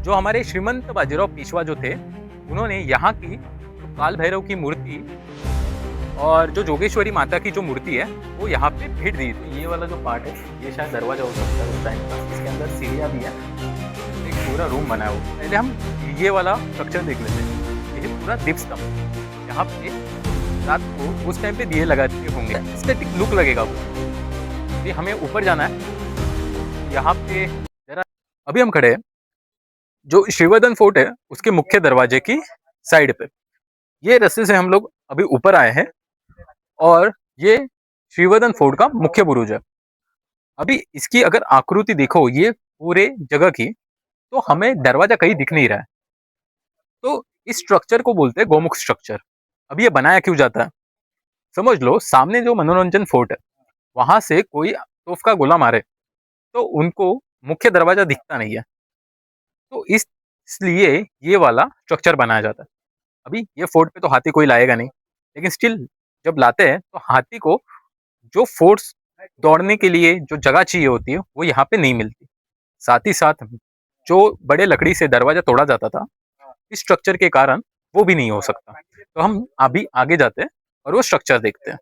जो हमारे श्रीमंत बाजीराव पेशवा जो थे, उन्होंने यहाँ की जो काल भैरव की मूर्ति और जो जोगेश्वरी माता की जो मूर्ति है, वो यहाँ पे भेंट दी थी। ये वाला जो पार्ट है, ये शायद दरवाजा हो सकता है उस टाइम का। इसके अंदर सीढ़ियाँ भी हैं, एक पूरा रूम बना है वो। पहले हम ये वाला स्ट्रक्चर देख लेते हैं। ये पूरा दीपस्तंभ, यहाँ पे रात को उस टाइम पे दिए लगाते होंगे, एस्थेटिक लुक लगेगा वो। अभी हमें ऊपर जाना है, यहाँ पे जरा अभी हम खड़े हैं जो श्रीवर्धन फोर्ट है उसके मुख्य दरवाजे की साइड पे। ये रास्ते से हम लोग अभी ऊपर आए हैं और ये श्रीवर्धन फोर्ट का मुख्य बुरुज है। अभी इसकी अगर आकृति देखो ये पूरे जगह की, तो हमें दरवाजा कहीं दिख नहीं रहा है। तो इस स्ट्रक्चर को बोलते हैं गोमुख स्ट्रक्चर। अब ये बनाया क्यों जाता है, समझ लो सामने जो मनोरंजन फोर्ट है, वहां से कोई तोफ का गोला मारे तो उनको मुख्य दरवाजा दिखता नहीं है। तो इसलिए ये वाला स्ट्रक्चर बनाया जाता है। अभी ये फोर्ट पे तो हाथी कोई लाएगा नहीं, लेकिन स्टिल जब लाते हैं तो हाथी को जो फोर्स दौड़ने के लिए जो जगह चाहिए होती है वो यहाँ पे नहीं मिलती। साथ ही साथ जो बड़े लकड़ी से दरवाजा तोड़ा जाता था, इस स्ट्रक्चर के कारण वो भी नहीं हो सकता। तो हम अभी आगे जाते हैं और वो स्ट्रक्चर देखते हैं।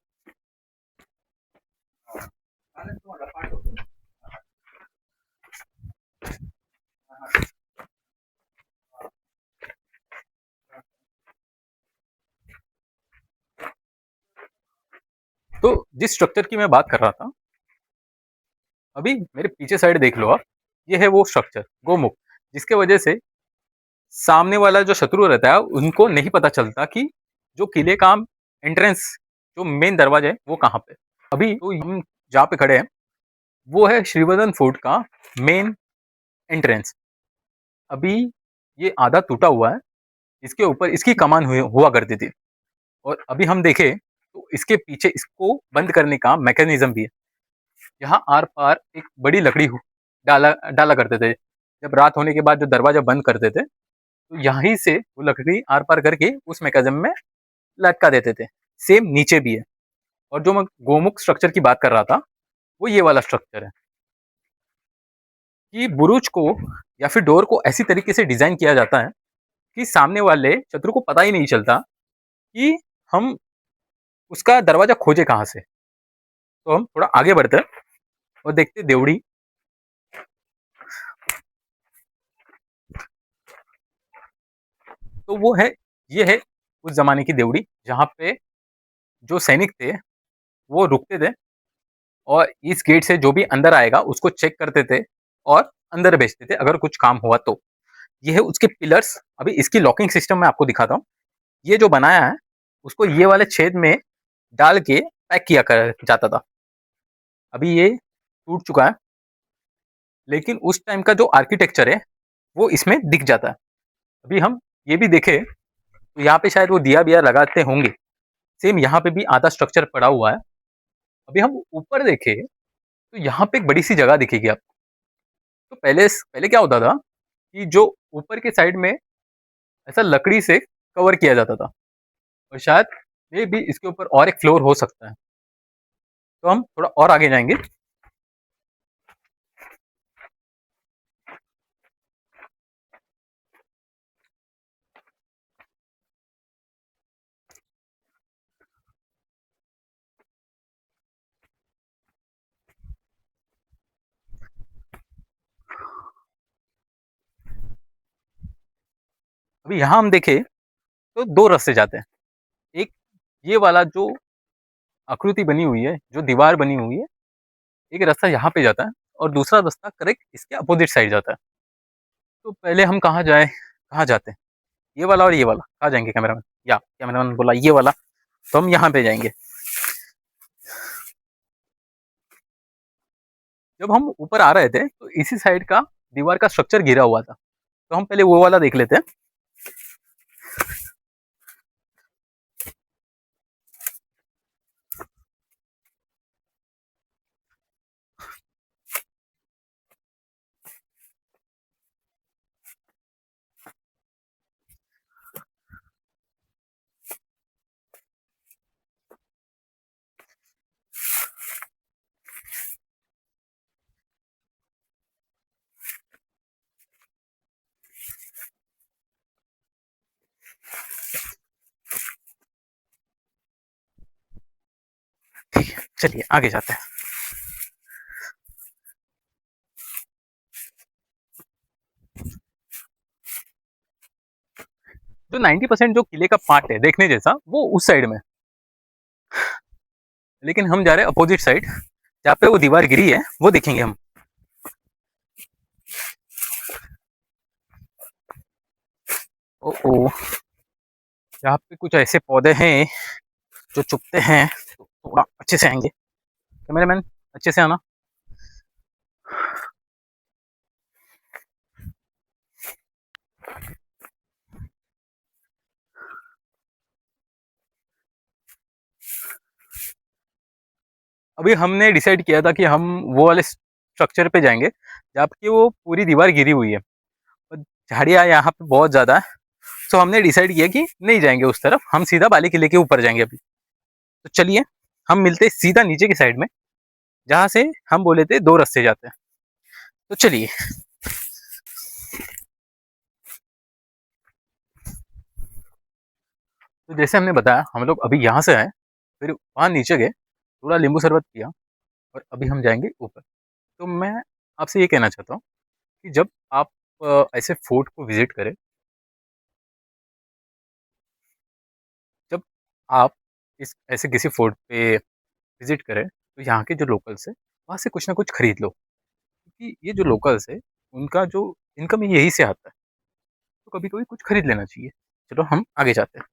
तो जिस स्ट्रक्चर की मैं बात कर रहा था, अभी मेरे पीछे साइड देख लो आप, ये है वो स्ट्रक्चर गोमुख, जिसके वजह से सामने वाला जो शत्रु रहता है उनको नहीं पता चलता कि जो किले का एंट्रेंस, जो मेन दरवाजा है वो कहाँ पे। अभी तो हम जहाँ पे खड़े हैं वो है श्रीवर्धन फोर्ट का मेन एंट्रेंस। अभी ये आधा टूटा हुआ है, इसके ऊपर इसकी कमान हुआ करती थी। और अभी हम देखें तो इसके पीछे इसको बंद करने का मैकेनिज्म भी है। यहाँ आर पार एक बड़ी लकड़ी डाला डाला करते थे। जब रात होने के बाद जो दरवाजा बंद करते थे, तो यहीं से वो लकड़ी आर पार करके उस मैकेनिज्म में लटका देते थे। सेम नीचे भी है। और जो मैं गोमुख स्ट्रक्चर की बात कर रहा था, वो ये वाला स्ट्रक्चर है कि बुरुज को या फिर डोर को ऐसी तरीके से डिजाइन किया जाता है कि सामने वाले शत्रु को पता ही नहीं चलता कि हम उसका दरवाजा खोजे कहाँ से। तो हम थोड़ा आगे बढ़ते हैं और देखते हैं देवड़ी। तो वो है, ये है उस जमाने की देवड़ी जहाँ पे जो सैनिक थे वो रुकते थे और इस गेट से जो भी अंदर आएगा उसको चेक करते थे और अंदर भेजते थे अगर कुछ काम हुआ तो। ये है उसके पिलर्स। अभी इसकी लॉकिंग सिस्टम मैं आपको दिखाता हूँ। ये जो बनाया है उसको ये वाले छेद में डाल के पैक किया कर जाता था। अभी ये टूट चुका है, लेकिन उस टाइम का जो आर्किटेक्चर है वो इसमें दिख जाता है। अभी हम ये भी देखें तो यहाँ पे शायद वो दिया बिया लगाते होंगे। सेम यहाँ पे भी आधा स्ट्रक्चर पड़ा हुआ है। अभी हम ऊपर देखें तो यहाँ पे एक बड़ी सी जगह दिखेगी आपको। तो पहले पहले क्या होता था कि जो ऊपर के साइड में ऐसा लकड़ी से कवर किया जाता था, और शायद ये भी इसके ऊपर और एक फ्लोर हो सकता है। तो हम थोड़ा और आगे जाएंगे। अभी यहाँ हम देखें तो दो रास्ते जाते हैं। एक ये वाला जो आकृति बनी हुई है, जो दीवार बनी हुई है, एक रास्ता यहाँ पे जाता है और दूसरा रास्ता करेक्ट इसके अपोजिट साइड जाता है। तो पहले हम कहाँ जाए, कहाँ जाते हैं, ये वाला और ये वाला, कहाँ जाएंगे कैमरामैन? या कैमरामैन बोला ये वाला, तो हम यहाँ पे जाएंगे। जब हम ऊपर आ रहे थे तो इसी साइड का दीवार का स्ट्रक्चर गिरा हुआ था, तो हम पहले वो वाला देख लेते हैं। चलिए आगे जाते हैं। जो 90% जो किले का पार्ट है देखने जैसा वो उस साइड में, लेकिन हम जा रहे हैं अपोजिट साइड जहाँ पे वो दीवार गिरी है, वो देखेंगे हम। ओ ओ, यहाँ पे कुछ ऐसे पौधे हैं जो चुभते हैं, तो थोड़ा अच्छे से आएंगे। कैमरामैन अच्छे से आना। अभी हमने डिसाइड किया था कि हम वो वाले स्ट्रक्चर पे जाएंगे जहाँ पे वो पूरी दीवार गिरी हुई है और झाड़ियाँ यहाँ पे बहुत ज़्यादा है। तो हमने डिसाइड किया कि नहीं जाएंगे उस तरफ, हम सीधा बाली किले के ऊपर जाएंगे अभी। तो चलिए हम मिलते हैं सीधा नीचे की साइड में, जहाँ से हम बोले थे दो रास्ते जाते हैं। तो चलिए। तो जैसे हमने बताया हम लोग अभी यहाँ से आए, फिर वहाँ नीचे गए, थोड़ा नींबू शरबत पिया, और अभी हम जाएंगे ऊपर। तो मैं आपसे ये कहना चाहता हूँ कि जब आप ऐसे फोर्ट को विजिट करें, जब आप इस ऐसे किसी फोर्ट पे विजिट करें, तो यहाँ के जो लोकल्स है वहाँ से कुछ ना कुछ खरीद लो, क्योंकि ये जो लोकल्स है उनका जो इनकम यही से आता है। तो कभी कभी कुछ खरीद लेना चाहिए। चलो हम आगे जाते हैं।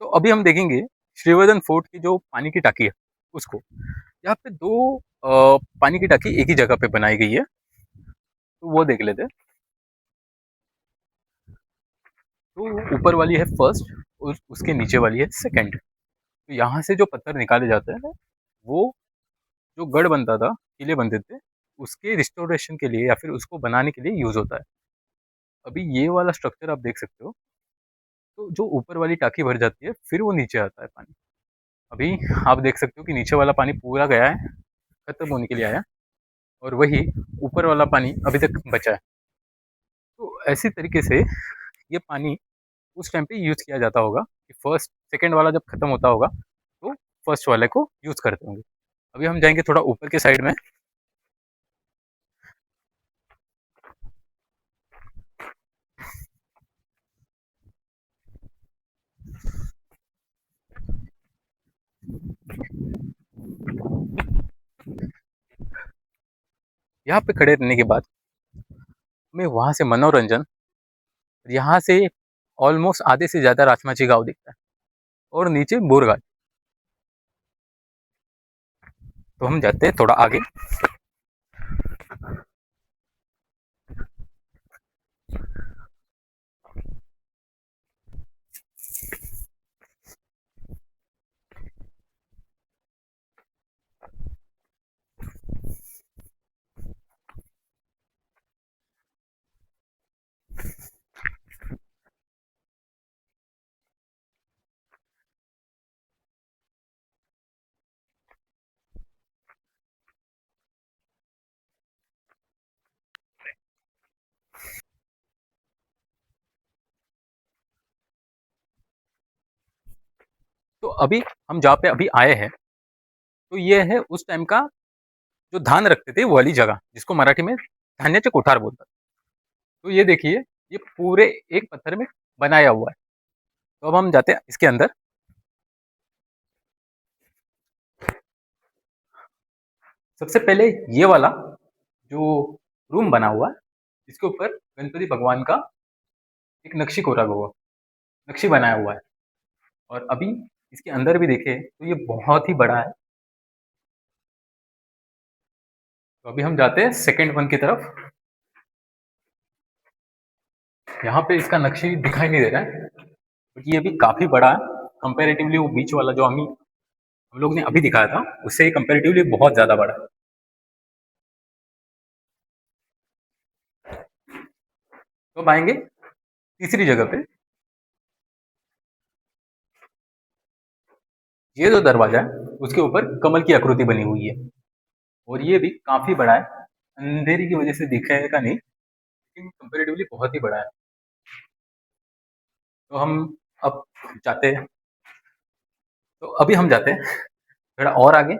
तो अभी हम देखेंगे श्रीवर्धन फोर्ट की जो पानी की टाकी है उसको। यहाँ पे दो पानी की टाकी एक ही जगह पे बनाई गई है, तो वो देख लेते हैं। तो ऊपर वाली है फर्स्ट और उसके नीचे वाली है सेकंड। तो यहाँ से जो पत्थर निकाले जाते हैं वो जो गढ़ बनता था, किले बनते थे, उसके रिस्टोरेशन के लिए या फिर उसको बनाने के लिए यूज होता है। अभी ये वाला स्ट्रक्चर आप देख सकते हो। तो जो ऊपर वाली टाकी भर जाती है फिर वो नीचे आता है पानी। अभी आप देख सकते हो कि नीचे वाला पानी पूरा गया है, खत्म होने के लिए आया, और वही ऊपर वाला पानी अभी तक बचा है। तो ऐसी तरीके से ये पानी उस टाइम पे यूज़ किया जाता होगा कि फर्स्ट सेकंड वाला जब खत्म होता होगा तो फर्स्ट वाले को यूज़ करते होंगे। अभी हम जाएंगे थोड़ा ऊपर के साइड में। यहाँ पे खड़े रहने के बाद हमें वहाँ से मनोरंजन, यहाँ से ऑलमोस्ट आधे से ज़्यादा राजमाची गाँव दिखता है, और नीचे बोरघाट। तो हम जाते हैं थोड़ा आगे। तो अभी हम जहाँ पे अभी आए हैं, तो ये है उस टाइम का जो धान रखते थे वो वाली जगह, जिसको मराठी में धान्याचे कोठार बोलतात। तो ये देखिए, ये पूरे एक पत्थर में बनाया हुआ है। तो अब हम जाते हैं इसके अंदर। सबसे पहले ये वाला जो रूम बना हुआ है, इसके ऊपर गणपति भगवान का एक नक्शी बनाया हुआ है। और अभी इसके अंदर भी देखें तो ये बहुत ही बड़ा है। तो अभी हम जाते हैं सेकंड वन की तरफ। यहाँ पे इसका नक्शी दिखाई नहीं दे रहा है, बट ये भी काफी बड़ा है। कंपेरेटिवली वो बीच वाला जो हम लोग ने अभी दिखाया था, उससे कंपेरेटिवली बहुत ज्यादा बड़ा है। तो अब आएंगे तीसरी जगह पे। ये जो दरवाजा है उसके ऊपर कमल की आकृति बनी हुई है, और ये भी काफी बड़ा है। अंधेरी की वजह से दिखेगा नहीं, लेकिन कंपेरेटिवली बहुत ही बड़ा है। तो हम अब जाते हैं। तो अभी हम जाते हैं थोड़ा और आगे,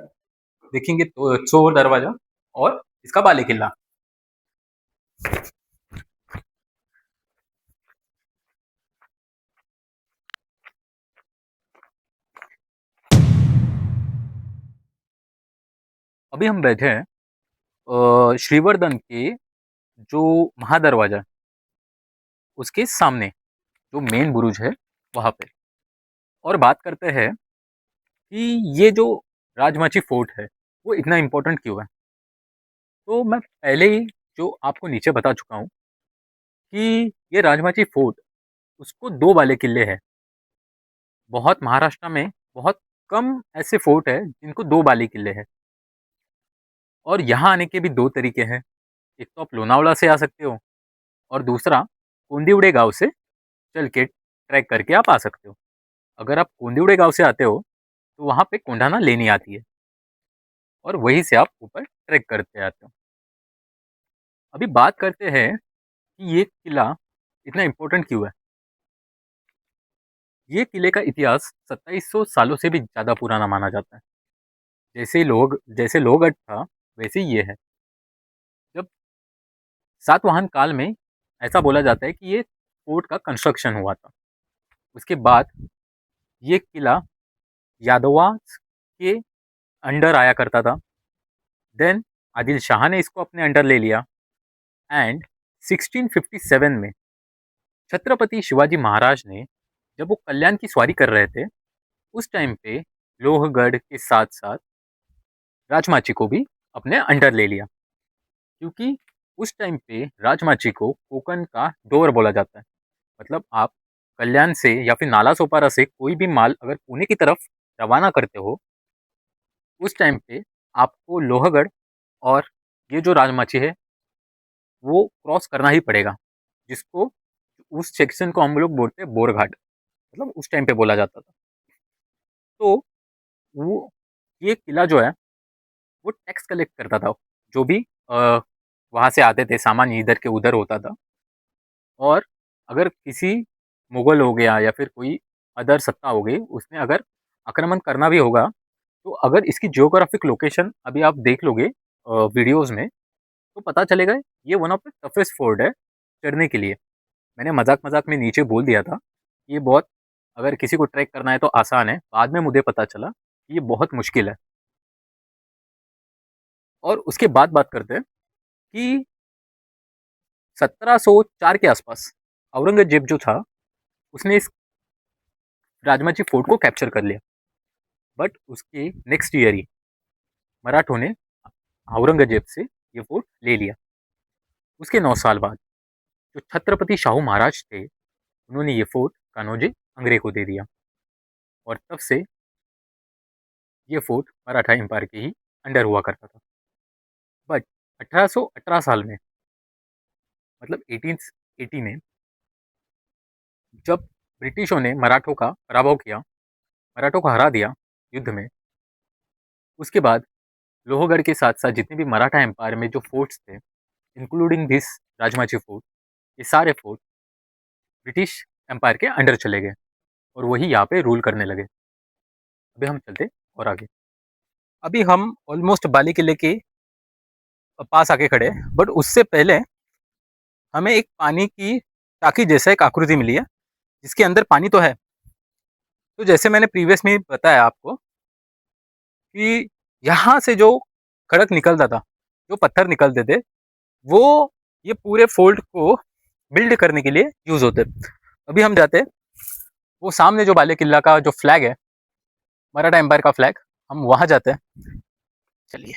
देखेंगे तो चोर दरवाजा और इसका बाले किला। अभी हम बैठे हैं श्रीवर्धन के जो महादरवाजा है, उसके सामने जो मेन बुरुज है वहां पे। और बात करते हैं कि ये जो राजमाची फोर्ट है वो इतना इम्पोर्टेंट क्यों है। तो मैं पहले ही जो आपको नीचे बता चुका हूँ कि ये राजमाची फोर्ट, उसको दो बाले किले हैं। बहुत महाराष्ट्र में बहुत कम ऐसे फोर्ट है जिनको दो बाले किले हैं। और यहाँ आने के भी दो तरीके हैं। एक तो आप लोनावला से आ सकते हो, और दूसरा कोंदिवड़े गांव से चल के ट्रैक करके आप आ सकते हो। अगर आप कोंदिवड़े गांव से आते हो तो वहाँ पे कोंढाना लेनी आती है, और वहीं से आप ऊपर ट्रैक करते आते हो। अभी बात करते हैं कि ये किला इतना इम्पोर्टेंट क्यों है। ये किले का इतिहास 2700 सालों से भी ज़्यादा पुराना माना जाता है। जैसे लोहगढ़ था, वैसे ही ये है। जब सातवाहन काल में ऐसा बोला जाता है कि ये फोर्ट का कंस्ट्रक्शन हुआ था। उसके बाद ये किला यादवास के अंडर आया करता था। देन आदिल शाह ने इसको अपने अंडर ले लिया, एंड 1657 में छत्रपति शिवाजी महाराज ने, जब वो कल्याण की सवारी कर रहे थे, उस टाइम पे लोहगढ़ के साथ साथ राजमाची को भी अपने अंडर ले लिया। क्योंकि उस टाइम पे राजमाची को कोकण का डोर बोला जाता है। मतलब आप कल्याण से या फिर नाला सोपारा से कोई भी माल अगर पुणे की तरफ रवाना करते हो, उस टाइम पे आपको लोहगढ़ और ये जो राजमाची है वो क्रॉस करना ही पड़ेगा, जिसको उस सेक्शन को हम लोग बोलते हैं बोरघाट। मतलब उस टाइम पे बोला जाता था। तो वो ये किला जो है वो टैक्स कलेक्ट करता था। जो भी वहाँ से आते थे सामान, इधर के उधर होता था। और अगर किसी मुगल हो गया या फिर कोई अदर सत्ता हो गई, उसने अगर आक्रमण करना भी होगा, तो अगर इसकी जियोग्राफिक लोकेशन अभी आप देख लोगे वीडियोस में, तो पता चलेगा ये one of the toughest fort है चढ़ने के लिए। मैंने मजाक मजाक में नीचे बोल दिया था ये बहुत, अगर किसी को ट्रैक करना है तो आसान है, बाद में मुझे पता चला कि ये बहुत मुश्किल है। और उसके बाद बात करते हैं कि 1704 के आसपास औरंगजेब जो था, उसने इस राजमाची फोर्ट को कैप्चर कर लिया। बट उसके नेक्स्ट ईयर ही मराठों ने औरंगजेब से ये फोर्ट ले लिया। उसके 9 साल बाद जो छत्रपति शाहू महाराज थे, उन्होंने ये फोर्ट कान्होजी अंग्रेज को दे दिया। और तब से ये फोर्ट मराठा एम्पायर के ही अंडर हुआ करता था। बट 1818 साल में, मतलब 1880 में, जब ब्रिटिशों ने मराठों का पराभव किया, मराठों को हरा दिया युद्ध में, उसके बाद लोहगढ़ के साथ साथ जितने भी मराठा एम्पायर में जो फोर्ट्स थे, इंक्लूडिंग दिस राजमाची फोर्ट, ये सारे फोर्ट ब्रिटिश एम्पायर के अंडर चले गए, और वही यहाँ पे रूल करने लगे। अभी हम चलते और आगे। अभी हम ऑलमोस्ट बाली किले के पास आके खड़े हैं, बट उससे पहले हमें एक पानी की टाकी जैसा एक आकृति मिली है, जिसके अंदर पानी तो है। तो जैसे मैंने प्रीवियस में बताया आपको कि यहाँ से जो खड़क निकलता था, जो पत्थर निकलते थे, वो ये पूरे फोर्ट को बिल्ड करने के लिए यूज होते। अभी हम जाते, वो सामने जो बाले किला का जो फ्लैग है, मराठा एम्पायर का फ्लैग, हम वहां जाते हैं। चलिए।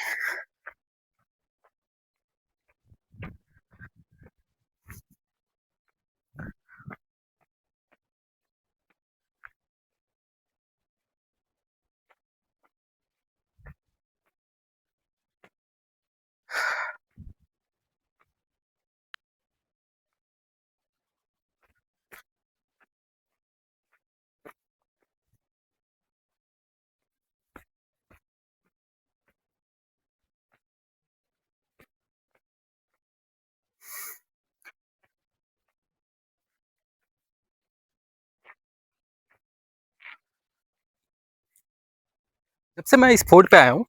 जब से मैं इस फोर्ट पे आया हूँ,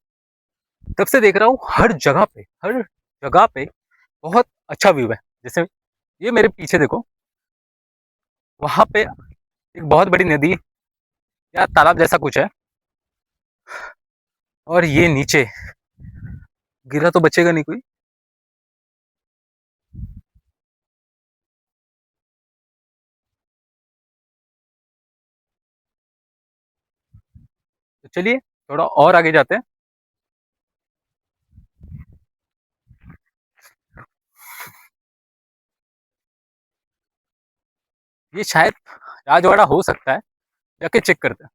तब से देख रहा हूँ हर जगह पे बहुत अच्छा व्यू है। जैसे ये मेरे पीछे देखो, वहां पे एक बहुत बड़ी नदी या तालाब जैसा कुछ है, और ये नीचे गिरा तो बचेगा नहीं कोई। तो चलिए थोड़ा और आगे जाते हैं। ये शायद राजवाड़ा हो सकता है, जाके चेक करते हैं।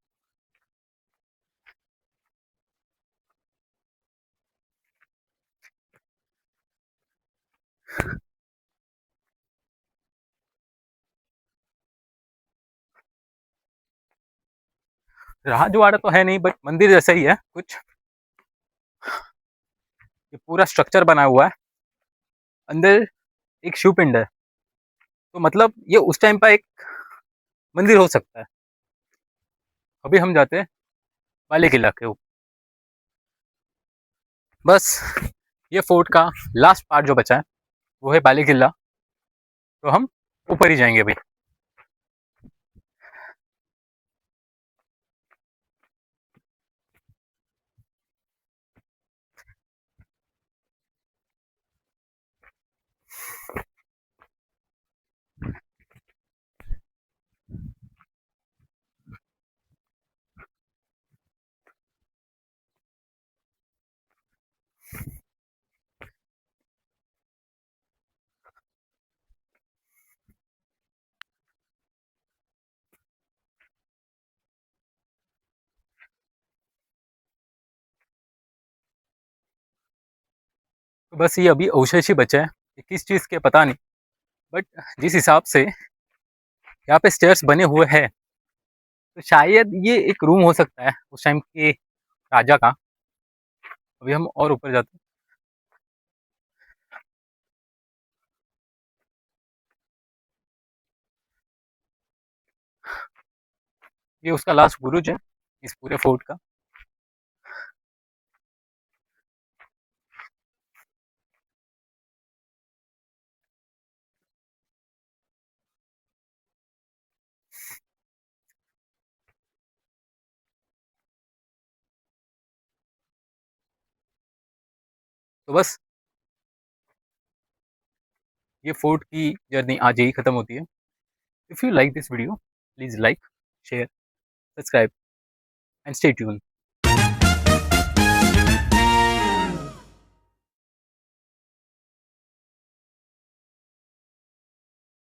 राजवाड़ा तो है नहीं, बट मंदिर जैसा ही है कुछ। ये पूरा स्ट्रक्चर बना हुआ है, अंदर एक शिव पिंड है, तो मतलब ये उस टाइम का एक मंदिर हो सकता है। अभी हम जाते हैं बाले किला के ऊपर। बस ये फोर्ट का लास्ट पार्ट जो बचा है, वो है बाले किला। तो हम ऊपर ही जाएंगे अभी। तो बस ये अभी अवशेष ही बचे हैं, ये किस चीज़ के पता नहीं, बट जिस हिसाब से यहाँ पे स्टेयर्स बने हुए हैं, तो शायद ये एक रूम हो सकता है उस टाइम के राजा का। अभी हम और ऊपर जाते हैं। ये उसका लास्ट बुरुज है इस पूरे फोर्ट का। तो बस ये फोर्ट की जर्नी आज यही खत्म होती है। If you like this video, please like, share, subscribe and stay tune.